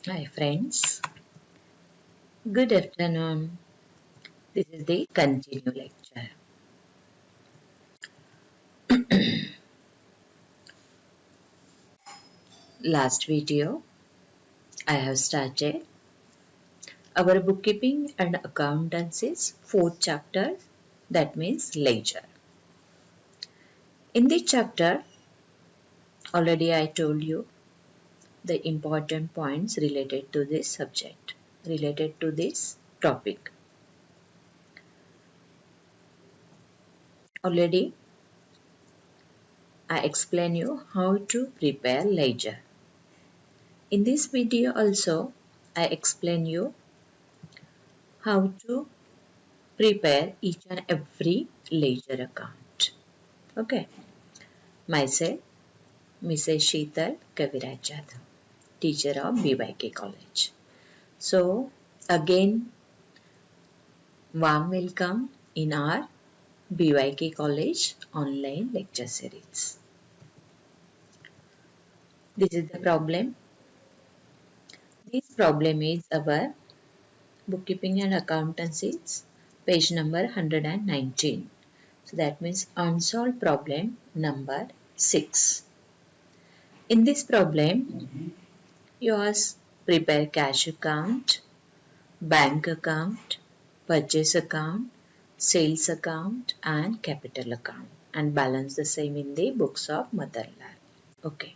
Hi friends, good afternoon. This is the continue lecture. Last video I have started our bookkeeping and accountancy's fourth chapter, that means ledger. In this chapter already I told you the important points related to this subject, related to this topic. Already I explain you how to prepare ledger. In this video also I explain you how to prepare each and every ledger account. Okay. Myself, Mrs. Sheetal Kaviraj Jadhav, teacher of BYK College. So, again, warm welcome in our BYK College online lecture series. This is the problem. This problem is our bookkeeping and accountancy, page number 119. So that means unsolved problem number 6. In this problem, you must prepare cash account, bank account, purchase account, sales account and capital account and balance the same in the books of Madanlal. Okay.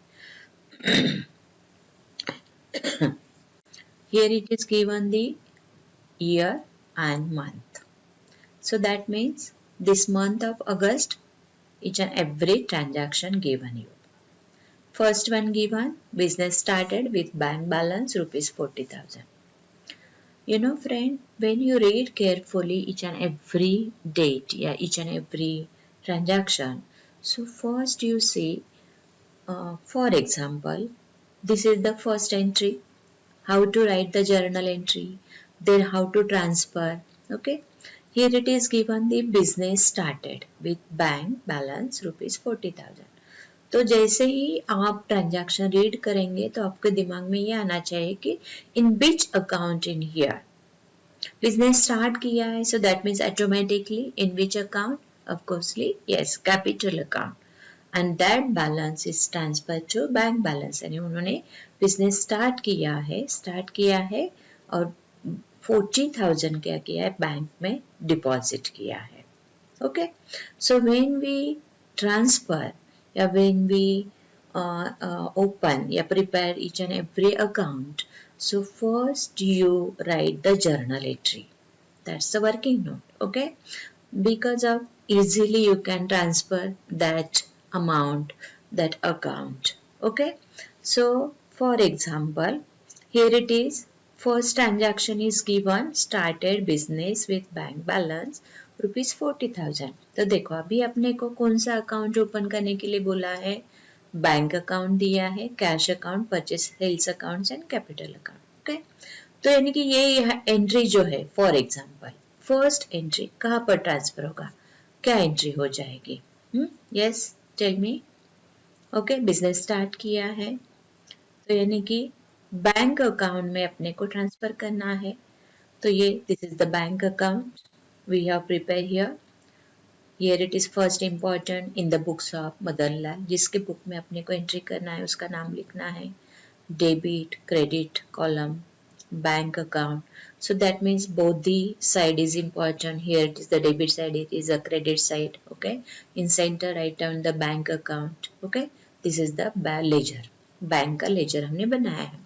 Here it is given the year and month. So that means this month of August, each and every transaction given you. First one given, business started with bank balance rupees 40,000. You know friend, when you read carefully each and every date, each and every transaction, so first you see, for example, this is the first entry, how to write the journal entry, then how to transfer, okay. Here it is given the business started with bank balance rupees 40,000. तो जैसे ही आप transaction read करेंगे तो आपके दिमाग में ये आना चाहिए कि in which account in here business start किया है, so that means automatically in which account, of coursely yes capital account, and that balance is transfer to bank balance. यानी उन्होंने बिजनेस स्टार्ट किया है और 40,000 क्या किया है, बैंक में डिपॉजिट किया है. Okay, so when we transfer या व्हेन वी open या prepare each and every account, so first you write the journal entry, that's the working note. Okay, because of easily you can transfer that amount, that account. Okay, so for example, here it is, first transaction is given, started business with bank balance rupees 40,000. तो देखो अभी अपने को कौन सा account open करने के लिए बोला है, बैंक अकाउंट दिया है, cash account, purchase sales account and capital account. Okay, तो यानी कि ये एंट्री जो है, फॉर एग्जांपल फर्स्ट एंट्री कहाँ पर ट्रांसफर होगा, क्या एंट्री हो जाएगी, yes tell me. Okay, business start किया है तो यानी कि बैंक अकाउंट में अपने को ट्रांसफर करना है. तो ये this is the bank account we have prepare here. Here it is first important in the books of Madanlal, जिसके बुक में अपने को एंट्री करना है उसका नाम लिखना है. Debit credit column, bank account, so that means both the side is important. Here it is the debit side, it is a credit side. Okay, in center write down the bank account. Okay, this is the ledger, bank का ledger हमने बनाया है.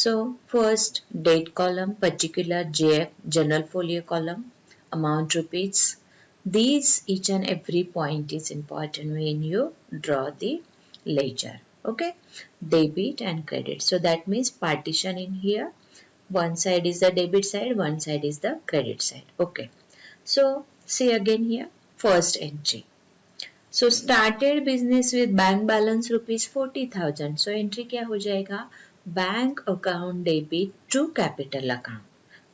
So first date column, particular JF general folio column, amount rupees. These each and every point is important when you draw the ledger. Okay, debit and credit, so that means partition in here, one side is the debit side, one side is the credit side. Okay, so see again here, first entry, so started business with bank balance rupees 40,000. So entry क्या हो जाएगा, bank account debit to capital account.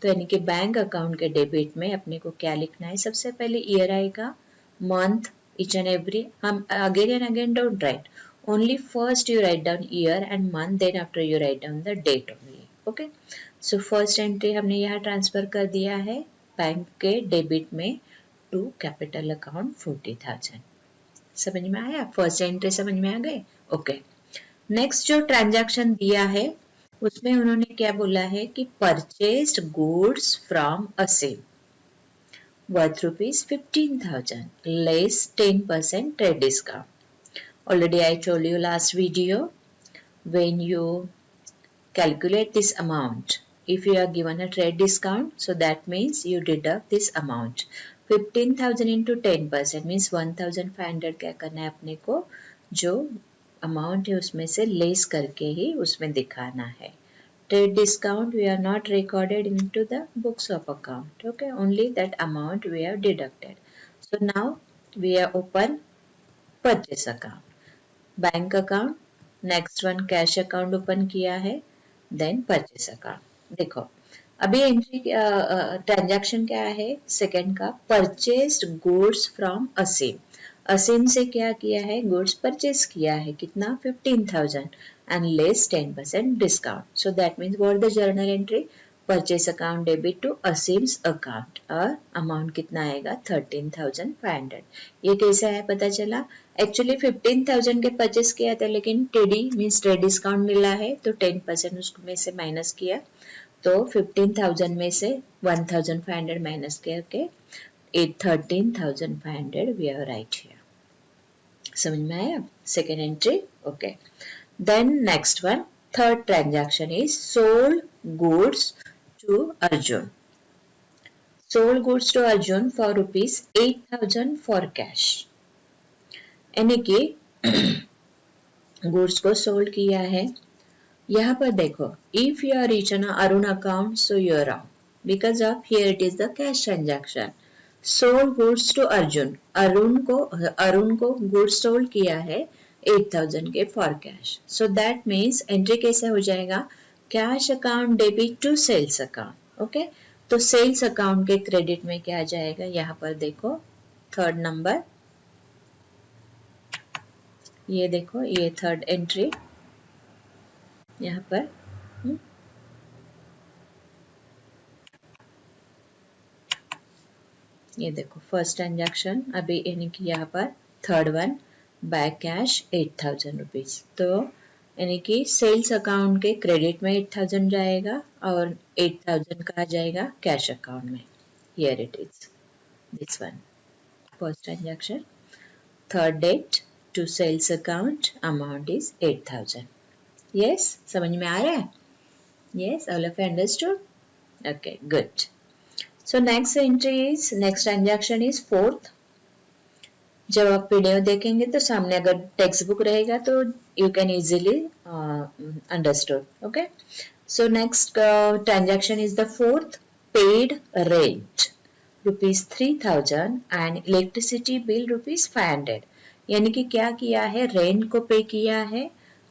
तो यानी कि bank account के debit में अपने को क्या लिखना है, सबसे पहले ईयर आएगा, मंथ, each and every, हम again and again don't write, only first you write down year and month, then after you write down the date only. Okay, so first entry हमने यहाँ ट्रांसफर कर दिया है bank के debit में to capital account 40,000। समझ में आया? फर्स्ट एंट्री समझ में आ गए? ओके, नेक्स्ट जो ट्रांजैक्शन दिया है उसमें उन्होंने क्या बोला है कि purchased goods from Aseem worth rupees 15,000 less 10% trade discount. Already I told you last video, when you calculate this amount, if you are given a trade discount, so that means you deduct this amount. 15,000 into 10% means 1,500 क्या करना है अपने को, जो amount है उसमें से less करके ही उसमें दिखाना है. Trade discount we are not recorded into the books of account. Okay, only that amount we have deducted. So now we are open purchase account, bank account, next one cash account open किया है, then purchase account. देखो अभी entry transaction क्या है second का, purchased goods from असीम. असीम से क्या किया है, गुड्स परचेज किया है, कितना 15,000 and less 10% discount. So that means what the journal entry, purchase account debit to Asim's account और amount कितना आएगा 13,500. ये कैसा है पता चला, एक्चुअली 15,000 के परचेस किया था लेकिन टेडी मीन्स ट्रेड डिस्काउंट मिला है तो 10% उसमें से माइनस किया, तो 15,000 में से 1,500 माइनस करके 13,500 we are right here. समझ में आया? Second entry. Okay, then next one, third transaction is sold goods to Arjun. Sold goods to Arjun for rupees 8,000 for cash. यानी कि goods को sold किया है. यहाँ पर देखो, if you are reaching an Arun account, so you are wrong because of here it is the cash transaction. Sold goods to Arjun. Arun को goods sold किया है 8,000 के for cash. So that means entry कैसे हो जाएगा, cash account debit to sales account. Okay, तो sales account के credit में क्या जाएगा, यहाँ पर देखो थर्ड नंबर, ये देखो ये थर्ड एंट्री यहाँ पर. ये देखो फर्स्ट ट्रांजैक्शन अभी यानी कि यहाँ पर third one by cash 8,000 rupees. तो यानी कि सेल्स अकाउंट के क्रेडिट में 8,000 जाएगा और 8,000 कहाँ जाएगा कैश अकाउंट में. Here it is this one first transaction, third date to sales account, amount is 8,000. Yes, समझ में आ रहा है? Yes, all of you understood? Okay, good. So next entry is, next transaction is fourth. जब आप video देखेंगे तो सामने अगर टेक्स्ट बुक रहेगा तो you can easily understood. Okay, so next transaction is the fourth, paid rent rupees 3,000 and electricity bill rupees 500. यानी कि क्या किया है, रेंट को पे किया है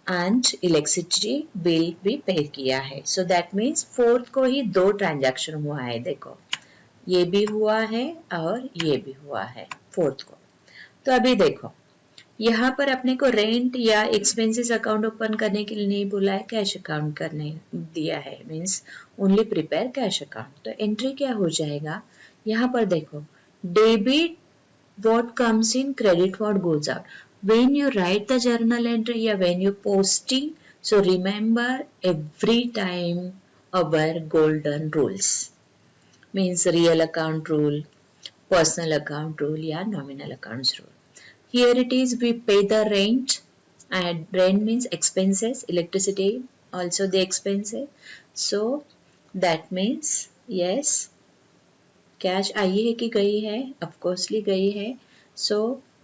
एंड इलेक्ट्रिसिटी बिल भी पे किया है. सो दैट मीन्स फोर्थ को ही दो ट्रांजैक्शन हुआ है. देखो ये भी हुआ है और ये भी हुआ है फोर्थ को. तो अभी देखो यहाँ पर अपने को रेंट या एक्सपेंसेस अकाउंट ओपन करने के लिए नहीं बोला है, कैश अकाउंट करने दिया है, means only prepare cash account. तो एंट्री क्या हो जाएगा, यहाँ पर देखो debit what comes in, credit what goes out. When you write the journal entry या when you posting, so remember every time our golden rules, means real account rule, personal account rule या nominal accounts rule. Here it is, we pay the rent and rent means expenses, electricity also the expenses. So that means yes, cash आई है कि गई है, of course गई है. So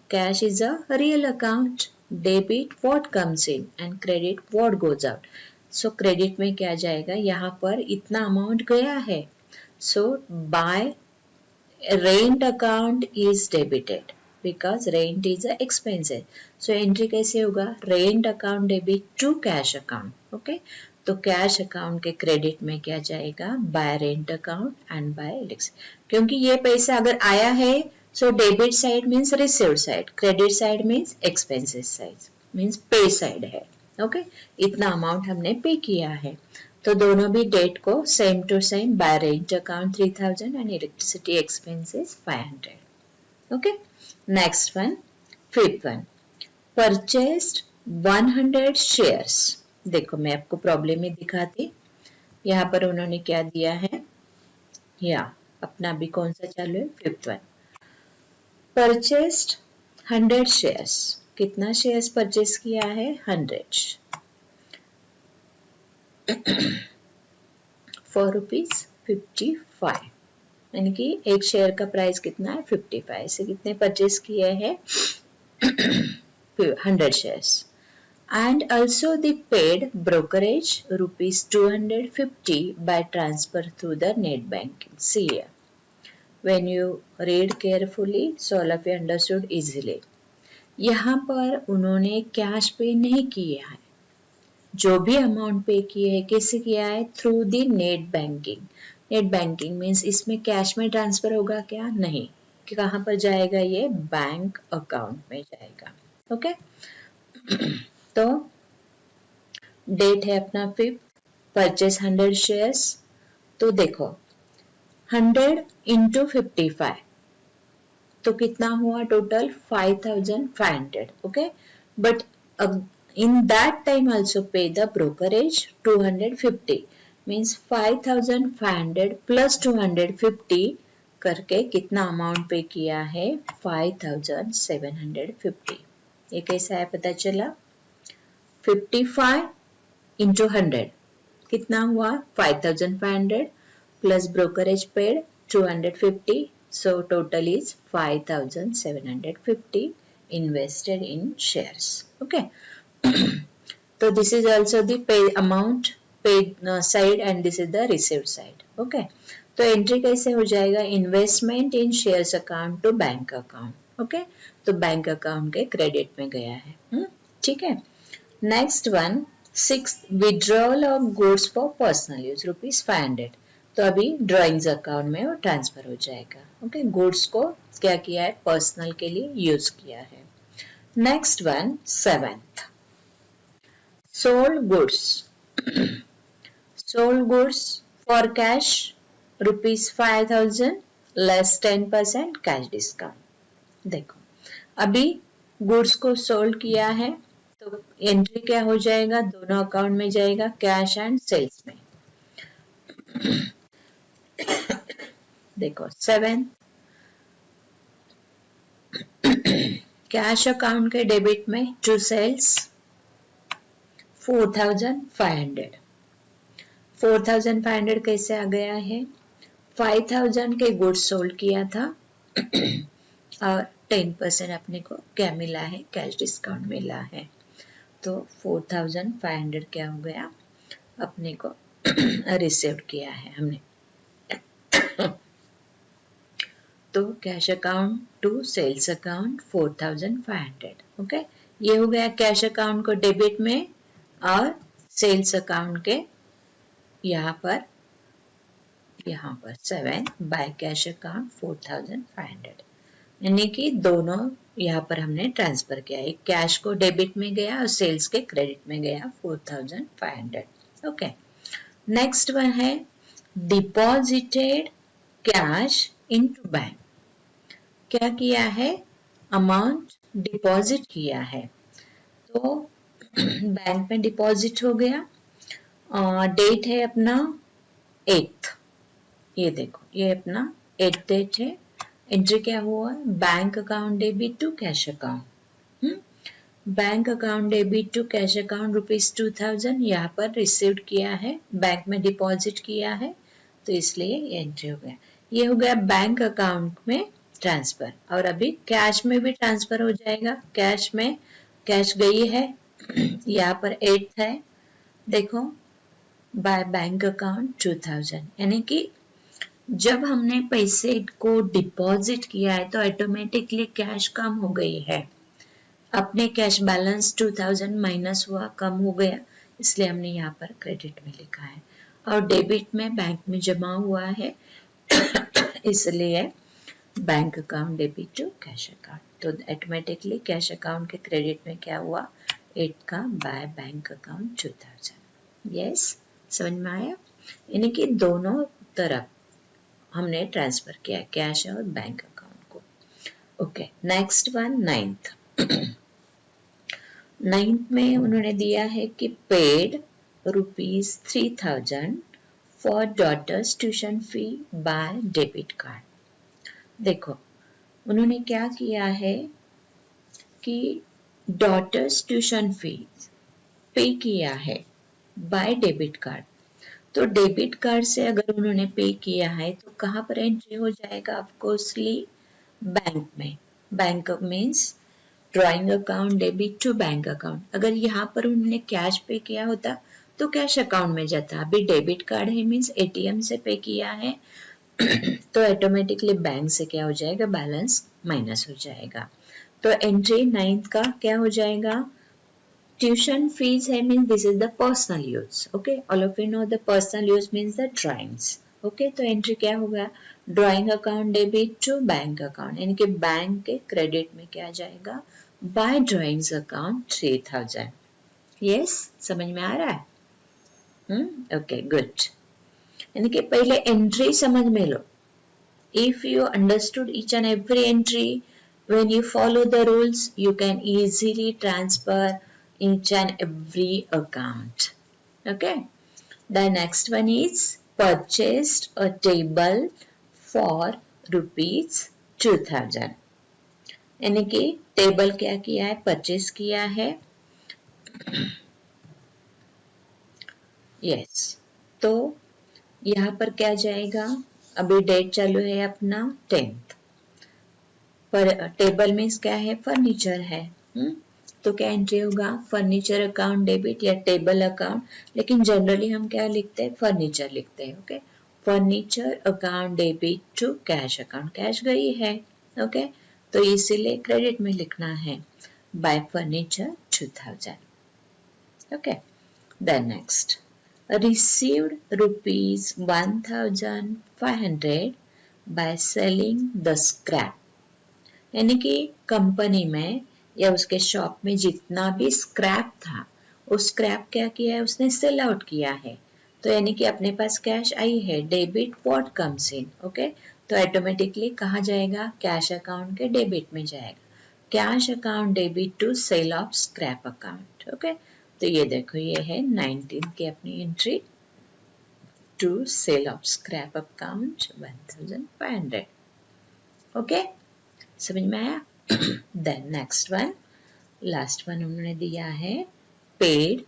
cash is a real account, debit what comes in and credit what goes out. So credit में क्या जाएगा, यहाँ पर इतना amount गया है, so by rent account is debited because rent is a expenses. So entry कैसे होगा, rent account debit to cash account. Okay, तो cash account के credit में क्या जाएगा, by rent account and by electricity. क्योंकि ये पैसा अगर आया है so debit side means receive side, credit side means expenses side, means pay side है. Okay, इतना amount हमने pay किया है. तो दोनों भी डेट को same to same by rent account 3000 and electricity expenses 500. Okay, next one, fifth one, purchased 100 shares. देखो मैं आपको प्रॉब्लम में दिखाती, यहाँ पर उन्होंने क्या दिया है, या अपना भी कौन सा चालू है, फिफ्थ वन, परचेस्ड 100 शेयर्स. कितना शेयर्स परचेस किया है, 100 फॉर ₹55, यानी कि एक शेयर का प्राइस कितना है, 55. से कितने परचेस किए हैं, 100 shares. And also they paid brokerage ₹250 by transfer through the net banking. See here, when you read carefully, so all of you understood easily. यहाँ पर उन्होंने कैश पे नहीं किया है, जो भी अमाउंट पे किए है कैसे किया है, through the net banking. Net banking means इसमें कैश में ट्रांसफर होगा क्या, नहीं, कि कहाँ पर जाएगा, ये बैंक अकाउंट में जाएगा. ओके, तो डेट है अपना फिफ्थ, परचेस 100 शेयर्स. तो देखो 100 इंटू 55 तो कितना हुआ total, 5500. Okay, but in that time also pay the brokerage 250, means 5500 plus 250 करके कितना अमाउंट पे किया है, 5750. ये कैसा है पता चला, 55 into 100 कितना हुआ, 5500 plus brokerage paid 250, so total is 5750 invested in shares. Okay. So this is also the pay amount paid side and this is the received side. Okay. तो एंट्री कैसे हो जाएगा, investment in shares account to bank account. Okay, तो bank account के credit में गया है. ठीक है. Next one, sixth, withdrawal of goods for personal use ₹500. तो अभी ड्रॉइंग्स अकाउंट में वो ट्रांसफर हो जाएगा. ओके, गुड्स को क्या किया है, पर्सनल के लिए यूज किया है. Next one, seventh, sold goods. Sold goods for cash ₹5000 less 10% cash discount. देखो अभी गुड्स को सोल्ड किया है तो एंट्री क्या हो जाएगा, दोनों अकाउंट में जाएगा, कैश एंड सेल्स में. देखो 7, कैश अकाउंट के डेबिट में टू सेल्स 4500. 4500 कैसे आ गया है, 5000 के गुड्स सोल्ड किया था और 10% अपने को क्या मिला है, कैश डिस्काउंट मिला है. तो 4500 क्या हो गया, अपने को रिसीव किया है हमने. तो cash account to sales account 4500. Okay, ये हो गया कैश अकाउंट को डेबिट में और सेल्स अकाउंट के यहाँ पर 7 बाय कैश अकाउंट 4500, यानी कि दोनों यहाँ पर हमने ट्रांसफर किया. एक कैश को डेबिट में गया और सेल्स के क्रेडिट में गया 4500. ओके, नेक्स्ट वन है डिपॉजिटेड कैश इनटू बैंक. क्या किया है, अमाउंट डिपॉजिट किया है, तो बैंक में डिपॉजिट हो गया. डेट है अपना 8th. ये देखो ये अपना 8th डेट है. एंट्री क्या हुआ, bank account debit to cash account. Bank account debit to cash account ₹2000 यहाँ पर रिसीव्ड किया है, बैंक में डिपॉजिट किया है, तो इसलिए ये एंट्री हो गया. ये हो गया बैंक अकाउंट में ट्रांसफर. और अभी कैश में भी ट्रांसफर हो जाएगा. कैश में कैश गई है, यहाँ पर 8th है, देखो बाय बैंक अकाउंट 2000, यानी कि जब हमने पैसे को डिपॉजिट किया है तो ऑटोमेटिकली कैश कम हो गई है. अपने कैश बैलेंस 2000 माइनस हुआ, कम हो गया, इसलिए हमने यहाँ पर क्रेडिट में लिखा है. और डेबिट में बैंक में जमा हुआ है इसलिए bank account debit to cash account. तो ऑटोमेटिकली कैश अकाउंट के क्रेडिट में क्या हुआ, 8 का बाय बैंक अकाउंट 2000. यस, समझ में आया? यानी कि दोनों तरफ हमने ट्रांसफर किया, कैश और बैंक अकाउंट को। Okay, next one, ninth. Ninth में उन्होंने दिया है कि paid ₹3000 for daughters tuition fee by debit card. देखो उन्होंने क्या किया है कि डॉटर्स ट्यूशन फीस पे किया है बाय डेबिट कार्ड। तो डेबिट कार्ड से अगर उन्होंने पे किया है तो कहाँ पर एंट्री हो जाएगा? ऑफकोर्सली बैंक में। Bank means drawing account debit to bank account. अगर यहाँ पर उन्होंने कैश पे किया होता तो कैश अकाउंट में जाता। अभी डेबिट कार्ड है मीन्स एटीएम से पे किया है तो ऑटोमेटिकली बैंक से क्या हो जाएगा? बैलेंस माइनस हो जाएगा। तो एंट्री नाइन्थ का क्या हो जाएगा? ट्यूशन फीस है means this is the personal use. Okay, all of you know the personal use means the drawings. Okay, तो एंट्री क्या होगा? Drawing account debit to bank account, यानी कि बैंक के क्रेडिट में क्या जाएगा? Bye drawings account 3000। यस, समझ में आ रहा है? Okay, good. यानी कि पहले एंट्री समझ में लो। If you understood each and every entry, when you follow the rules, you can easily transfer each and every account. Okay. The next one is purchased a table for ₹2000. यानी कि table क्या किया है? Purchase किया है। Yes, तो यहाँ पर क्या जाएगा? अभी डेट चालू है अपना 10th। पर टेबल में क्या है? फर्नीचर है। तो क्या एंट्री होगा? फर्नीचर अकाउंट डेबिट या टेबल अकाउंट, लेकिन जनरली हम क्या लिखते हैं? फर्नीचर लिखते हैं। Okay, furniture account debit to cash account. Cash गई है। ओके, तो इसीलिए क्रेडिट में लिखना है by furniture 2000। Okay, then next, received ₹1500 by selling the scrap। यानी कि कंपनी में या उसके शॉप में जितना भी स्क्रैप था, उस स्क्रैप क्या किया है? उसने सेल आउट किया है। तो यानी कि अपने पास कैश आई है। Debit what comes in. Okay, तो ऑटोमेटिकली कहाँ जाएगा? कैश अकाउंट के डेबिट में जाएगा। Cash account debit to sale of scrap account. Okay, तो ये देखो, ये है 19 की अपनी entry to sale of scrap account 1500। Okay, समझ में आया? Then next one, last one उन्होंने दिया है paid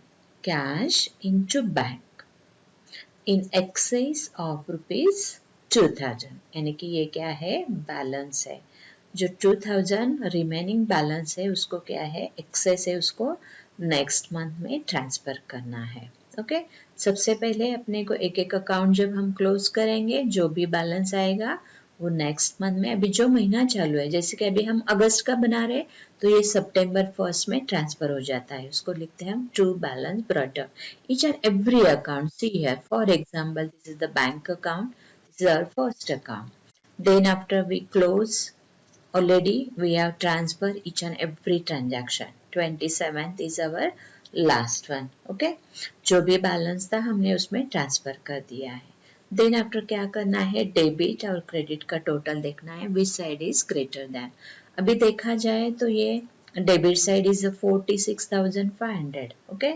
cash into bank in excess of ₹2000। यानी कि ये क्या है? बैलेंस है। जो 2000 रिमेनिंग बैलेंस है उसको क्या है? एक्सेस है, उसको नेक्स्ट मंथ में ट्रांसफर करना है। ओके, सबसे पहले अपने को एक एक अकाउंट जब हम क्लोज करेंगे, जो भी बैलेंस आएगा वो नेक्स्ट मंथ में, अभी जो महीना चालू है, जैसे कि अभी हम अगस्त का बना रहे तो ये सितंबर 1 में ट्रांसफर हो जाता है। उसको लिखते हैं हम true balance brought up each and every account. See here for example, this is the bank account, this is our first account. Then after we close, already we have transferred each and every transaction। 27th is our last one। okay, जो भी balance था हमने उसमें transfer कर दिया है। Then after क्या करना है? डेबिट और क्रेडिट का टोटल देखना है, which side is greater than. अभी देखा जाए तो ये डेबिट साइड इज 46,500। ओके,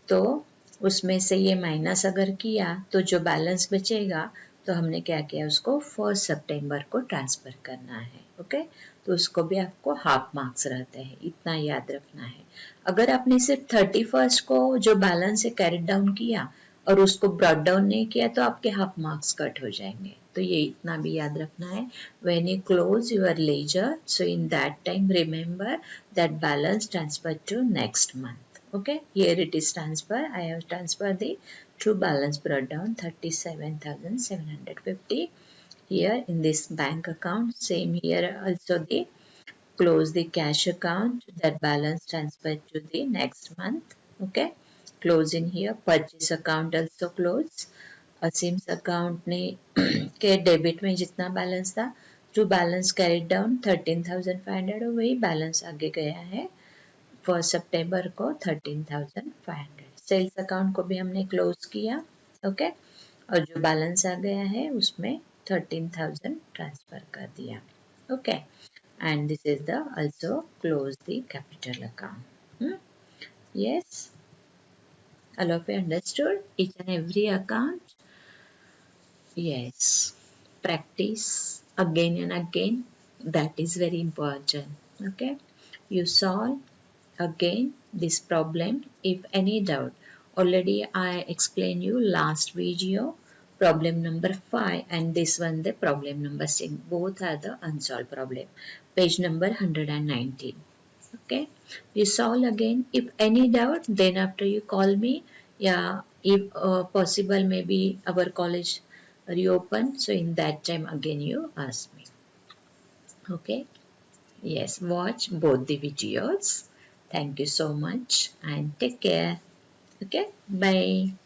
तो उसमें से ये माइनस अगर किया तो जो बैलेंस बचेगा तो हमने क्या किया? उसको 1 सितंबर को ट्रांसफर करना है। ओके, तो उसको भी आपको हाफ मार्क्स रहते हैं, इतना याद रखना है। अगर आपने सिर्फ 31 को जो बैलेंस है कैरी डाउन किया और उसको ब्रॉट डाउन नहीं किया तो आपके हाफ मार्क्स कट हो जाएंगे। तो ये इतना भी याद रखना है। When you close your ledger, so in that time remember that balance transfer to next month. Okay, here it is transfer. I have transferred the true balance brought down 37,750. Here in this bank account, same here also the close the cash account, that balance transferred to the next month. Okay, close in here, purchase account also close। Aseem's account ने के debit में जितना balance था, to balance carried down 13,500 और वही balance आगे गया है 1 सितंबर को 13,500। सेल्स अकाउंट को भी हमने क्लोज किया। ओके और जो बैलेंस आ गया है उसमें 13,000 ट्रांसफर कर दिया. Okay and this is the also close the capital account. Yes, all of you understood each and every account. Yes, practice again and again, that is very important. Okay, you solve again this problem. If any doubt, already I explained you last video problem number 5 and this one the problem number 6, both are the unsolved problem, page number 119. Okay, you solve again. If any doubt, then after you call me. Yeah, if possible maybe our college reopen, so in that time again you ask me. Okay, yes, watch both the videos. Thank you so much and take care. Okay, bye.